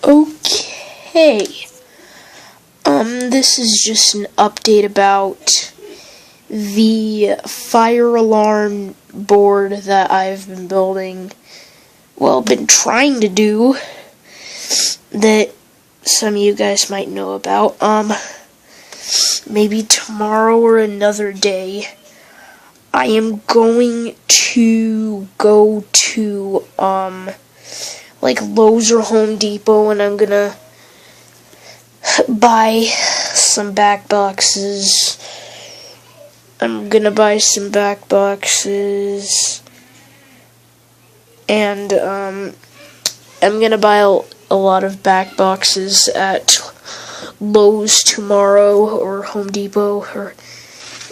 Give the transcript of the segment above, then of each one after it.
Okay, this is just an update about the fire alarm board that I've been building, been trying to do, that some of you guys might know about. Maybe tomorrow or another day, I am going to go to, Lowe's or Home Depot, and I'm gonna buy some back boxes. And I'm gonna buy a lot of back boxes at Lowe's tomorrow or Home Depot, or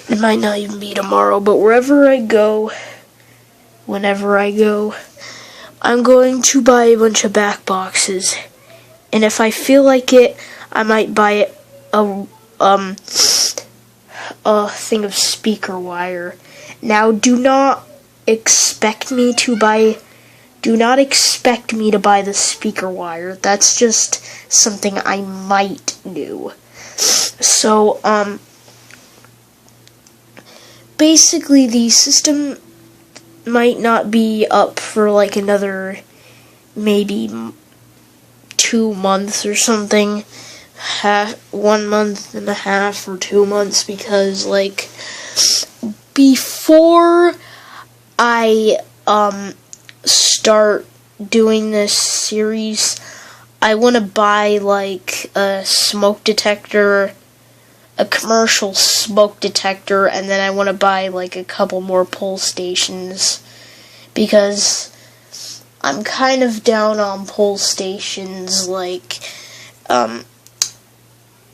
it might not even be tomorrow, but whenever I go, I'm going to buy a bunch of back boxes, and if I feel like it, I might buy a thing of speaker wire. Now, do not expect me to buy the speaker wire. That's just something I might do. So, basically the system might not be up for another maybe 2 months or something, 1 month and a half or 2 months, because before I start doing this series, I want to buy a smoke detector, a commercial smoke detector, and then I want to buy a couple more pull stations, because I'm kind of down on pull stations.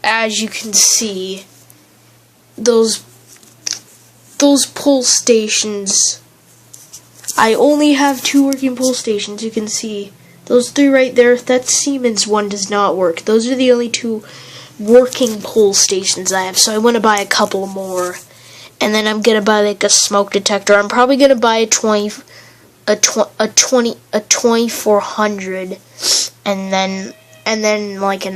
As you can see, those pull stations, I only have 2 working pull stations. You can see those 3 right there. That Siemens one does not work. Those are the only 2 working pull stations I have, so I want to buy a couple more, and then I'm gonna buy a smoke detector. I'm probably gonna buy a 2400, and then an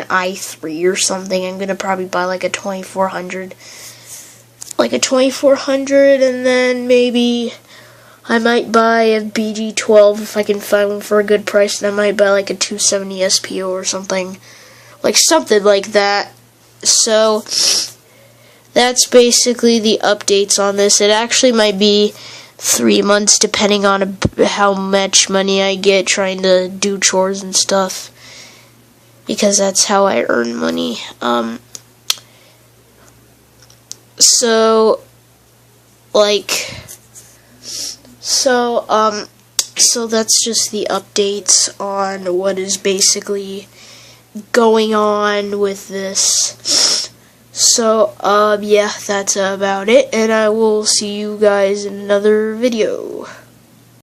i3 or something. I'm gonna probably buy a 2400, and then maybe I might buy a BG12 if I can find one for a good price, and I might buy a 270 SPO or something. Something like that. So, that's basically the updates on this. It actually might be 3 months, depending on how much money I get trying to do chores and stuff, because that's how I earn money. So that's just the updates on what is basically going on with this. So, yeah, that's about it, and I will see you guys in another video.